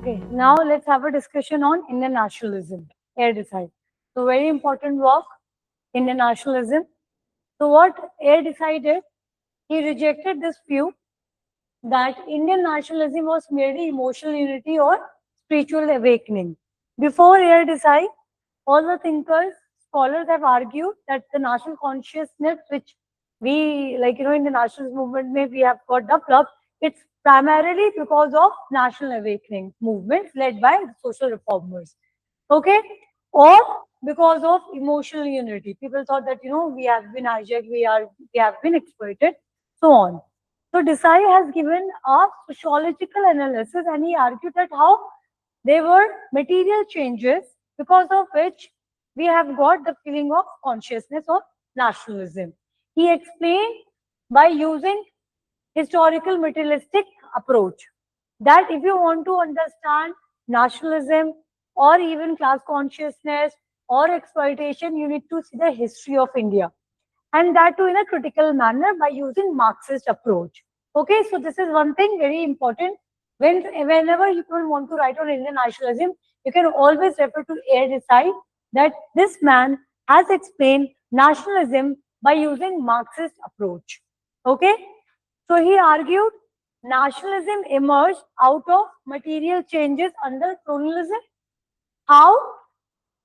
Okay, now let's have a discussion on Indian nationalism. Air Desai. So very important work, Indian nationalism. So what Air decided, he rejected this view that Indian nationalism was merely emotional unity or spiritual awakening. Before Air Desai, all the thinkers, scholars have argued that the national consciousness, which we like, in the nationalist movement, we have got developed, it's primarily because of national awakening movements led by the social reformers. Okay, or because of emotional unity. People thought that we have been hijacked, we have been exploited, so on. So Desai has given a sociological analysis, and he argued that how there were material changes because of which we have got the feeling of consciousness of nationalism. He explained by using historical materialistic approach that if you want to understand nationalism or even class consciousness or exploitation, you need to see the history of India, and that too in a critical manner by using Marxist approach. Okay, so this is one thing very important. Whenever you want to write on Indian nationalism, you can always refer to Air Desai, that this man has explained nationalism by using Marxist approach. Okay, so he argued nationalism emerged out of material changes under colonialism. How?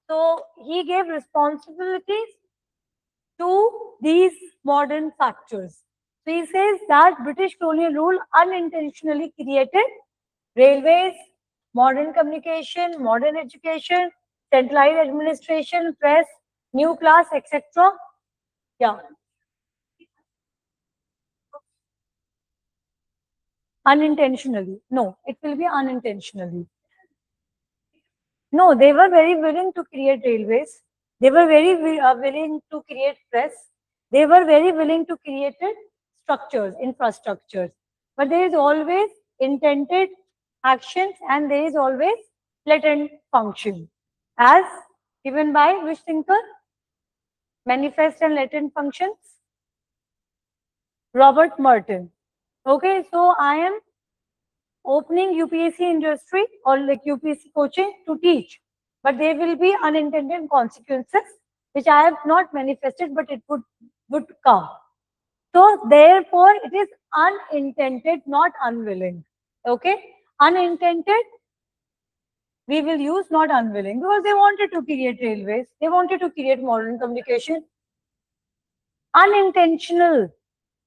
So he gave responsibilities to these modern factors. So he says that British colonial rule unintentionally created railways, modern communication, modern education, centralized administration, press, new class, etc. Yeah. Unintentionally. No, it will be unintentionally. No, they were very willing to create railways. They were very willing to create press. They were very willing to create structures, infrastructures. But there is always intended actions and there is always latent function. As given by which thinker? Manifest and latent functions? Robert Merton. Okay, so I am opening UPSC industry or like UPSC coaching to teach, but there will be unintended consequences which I have not manifested, but it would come. So therefore, it is unintended, not unwilling. Okay, unintended we will use, not unwilling, because they wanted to create railways, they wanted to create modern communication. Unintentional.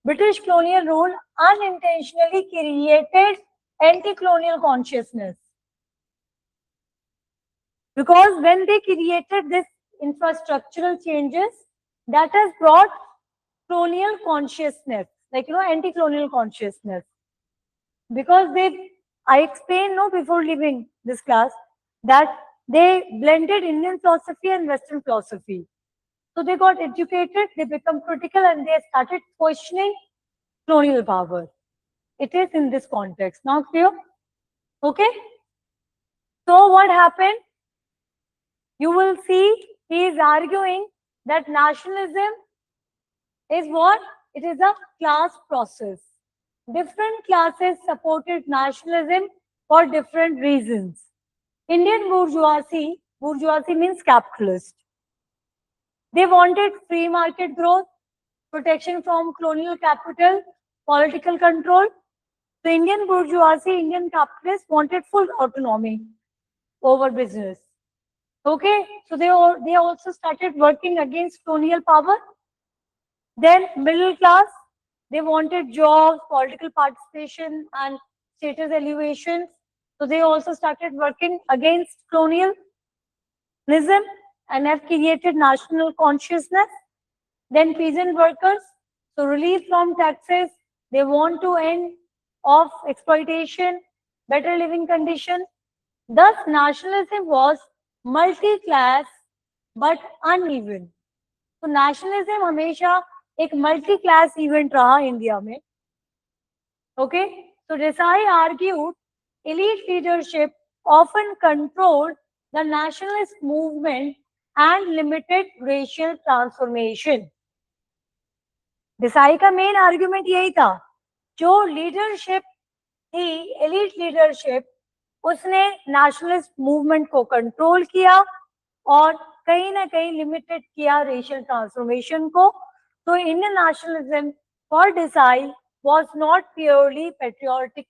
British colonial rule unintentionally created anti-colonial consciousness. Because when they created this infrastructural changes, that has brought colonial consciousness, like anti-colonial consciousness. Because I explained before leaving this class that they blended Indian philosophy and Western philosophy. So they got educated, they become critical, and they started questioning colonial power. It is in this context. Now clear? Okay? So what happened? You will see he is arguing that nationalism is what? It is a class process. Different classes supported nationalism for different reasons. Indian bourgeoisie means capitalist. They wanted free market growth, protection from colonial capital, political control. So Indian bourgeoisie, Indian capitalists wanted full autonomy over business. Okay, so they also started working against colonial power. Then middle class, they wanted jobs, political participation, and status elevations. So they also started working against colonialism and have created national consciousness. Then peasant workers, so relief from taxes, they want to end of exploitation, better living condition. Thus, nationalism was multi-class but uneven. तो nationalism हमेशा एक multi-class event रहा India में. Okay, so Desai argued elite leadership often controlled the nationalist movement and limited racial transformation. Desai का main argument यही था, जो leadership थी, elite leadership, उसने नेशनलिस्ट मूवमेंट को कंट्रोल किया और कहीं ना कहीं लिमिटेड किया रेशियल ट्रांसफॉर्मेशन को. तो Indian nationalism for Desai was not purely patriotic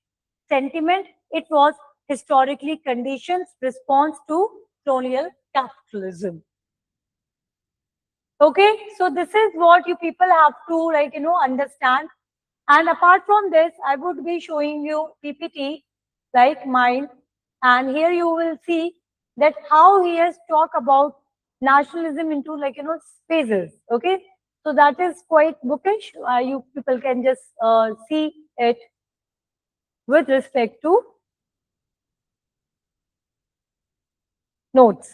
sentiment, it was historically conditioned response to colonial capitalism. Okay, so this is what you people have to understand. And apart from this, I would be showing you PPT like mine, and here you will see that how he has talked about nationalism into phases. Okay, so that is quite bookish. You people can just see it with respect to notes.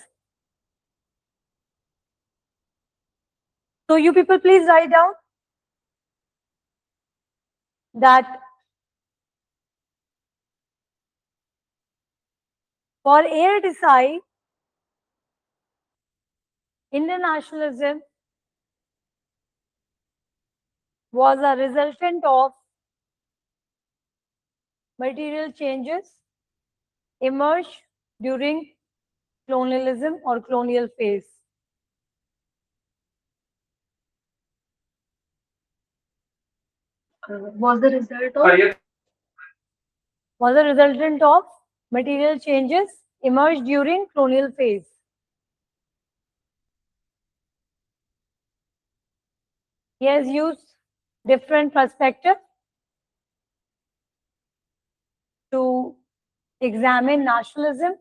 So you people please write down that for Air Desai, Indian nationalism was a resultant of material changes emerged during colonialism or colonial phase. Was the result of Was a resultant of material changes emerged during colonial phase. He has used different perspectives to examine nationalism.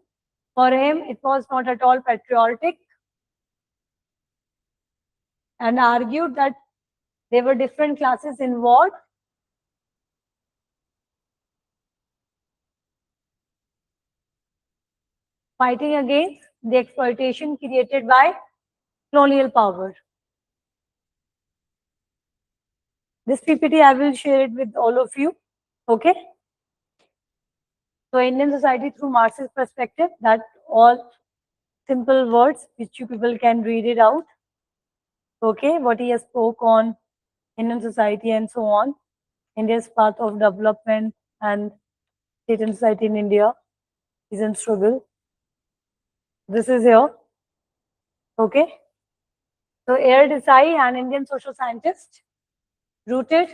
For him, it was not at all patriotic, and argued that there were different classes involved fighting against the exploitation created by colonial power. This PPT, I will share it with all of you. Okay. So Indian society through Marxist perspective, that all simple words which you people can read it out. Okay, what he has spoke on Indian society and so on, India's path of development and state and society in India is in struggle. This is here. Okay. So Air Desai, an Indian social scientist, rooted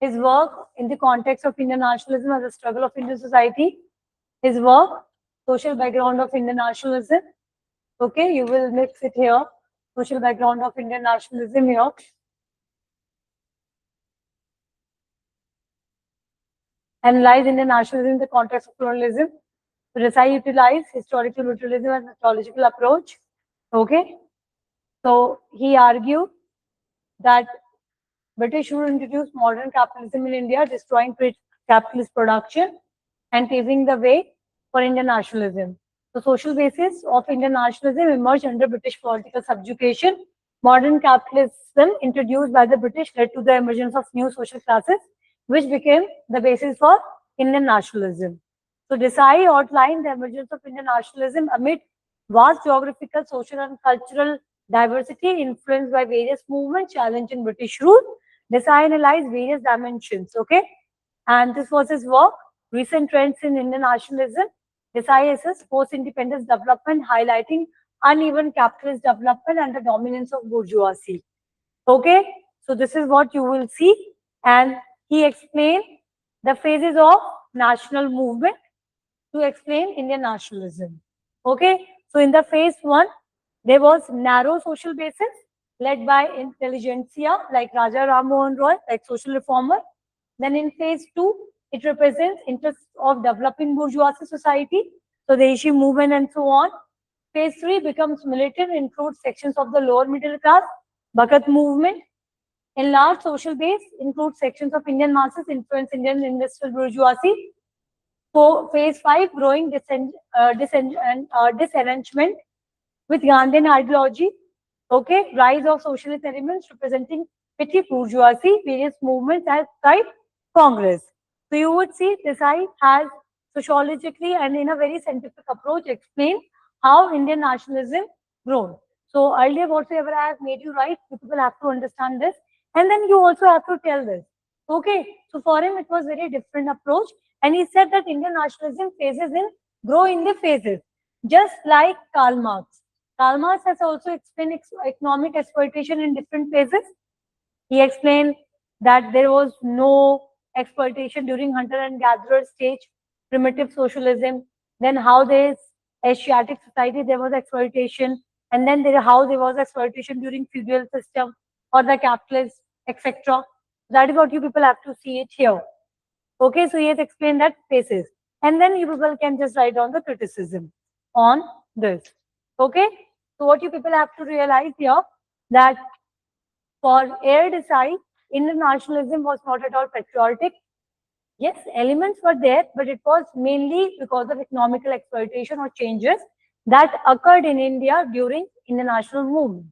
his work in the context of Indian nationalism as a struggle of Indian society. His work, social background of Indian nationalism. Okay, you will mix it here. Social background of Indian nationalism here. Analyze Indian nationalism in the context of colonialism. So Desai utilized historical materialism as a methodological approach. Okay. So he argued that British rule introduced modern capitalism in India, destroying capitalist production and paving the way for Indian nationalism. The social basis of Indian nationalism emerged under British political subjugation. Modern capitalism introduced by the British led to the emergence of new social classes, which became the basis for Indian nationalism. So Desai outlined the emergence of Indian nationalism amid vast geographical, social and cultural diversity influenced by various movements challenging British rule. Desai analyzed various dimensions, okay? And this was his work, Recent Trends in Indian Nationalism. Desai assessed post-independence development, highlighting uneven capitalist development and the dominance of bourgeoisie. Okay, so this is what you will see. And he explained the phases of national movement to explain Indian nationalism. Okay, so in the phase one, there was narrow social basis led by intelligentsia like Raja Ram Mohan Roy, like social reformer. Then in phase two, it represents interests of developing bourgeoisie society, so the Ishi movement and so on. Phase three becomes militant, includes sections of the lower middle class, Bhagat movement. Enlarged social base includes sections of Indian masses, influence Indian industrial bourgeoisie. So phase five, growing disarrangement with Gandhian ideology. Okay, rise of socialist elements representing petty bourgeoisie, various movements as type Congress. So you would see Desai has sociologically and in a very scientific approach explained how Indian nationalism grown. So earlier whatsoever I have made you write, you people have to understand this, and then you also have to tell this. Okay, so for him it was very different approach, and he said that Indian nationalism phases in grow in the phases, just like Karl Marx. Karl Marx has also explained economic exploitation in different phases. He explained that there was no exploitation during hunter and gatherer stage, primitive socialism, then how there is Asiatic society, there was exploitation, and then how there was exploitation during feudal system or the capitalist, etc. That is what you people have to see it here. Okay, so he has explained that phases. And then you people can just write down the criticism on this. Okay, so what you people have to realize here that for Air Desai, Indian nationalism was not at all patriotic. Yes, elements were there, but it was mainly because of economical exploitation or changes that occurred in India during Indian national movement.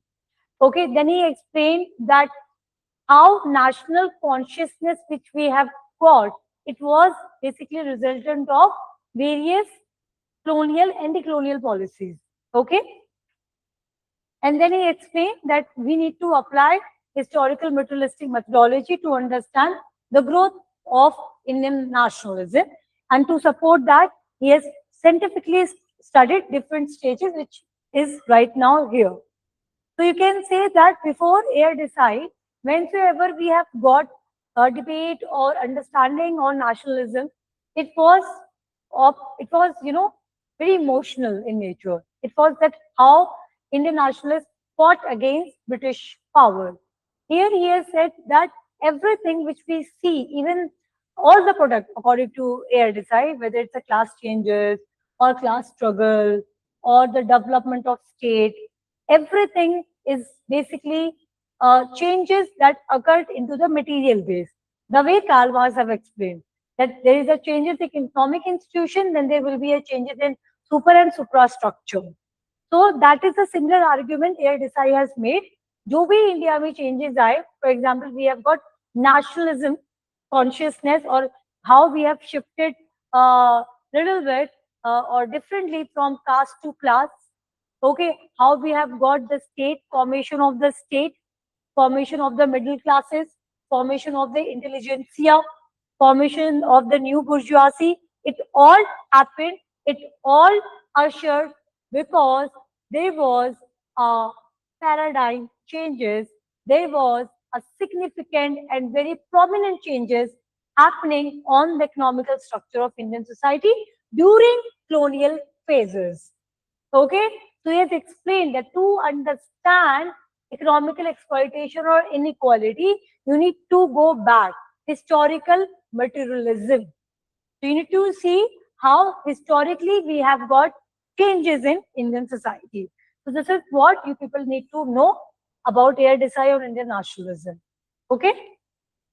Okay, then he explained that how national consciousness which we have got, it was basically resultant of various colonial and decolonial policies. Okay, and then he explained that we need to apply historical materialistic methodology to understand the growth of Indian nationalism. And to support that, he has scientifically studied different stages, which is right now here. So you can say that before Air Desai, whenever we have got a debate or understanding on nationalism, it was very emotional in nature. It was that how Indian nationalists fought against British power. Here he has said that everything which we see, even all the product according to Air Desai, whether it's a class changes or class struggle or the development of state, everything is basically changes that occurred into the material base. The way Karl Marx have explained that there is a changes in economic institution, then there will be a changes in super and suprastructure. So that is a similar argument Air Desai has made. जो भी India में changes आए, for example, we have got nationalism consciousness or how we have shifted little bit or differently from caste to class. Okay, how we have got the state, formation of the state, formation of the middle classes, formation of the intelligentsia, formation of the new bourgeoisie. It all happened, it all ushered because there was a paradigm changes, there was a significant and very prominent changes happening on the economical structure of Indian society during colonial phases. Okay, so he has explained that to understand economical exploitation or inequality, you need to go back historical materialism. So you need to see how historically we have got changes in Indian society. So this is what you people need to know about Air Desai or Indian nationalism. Okay.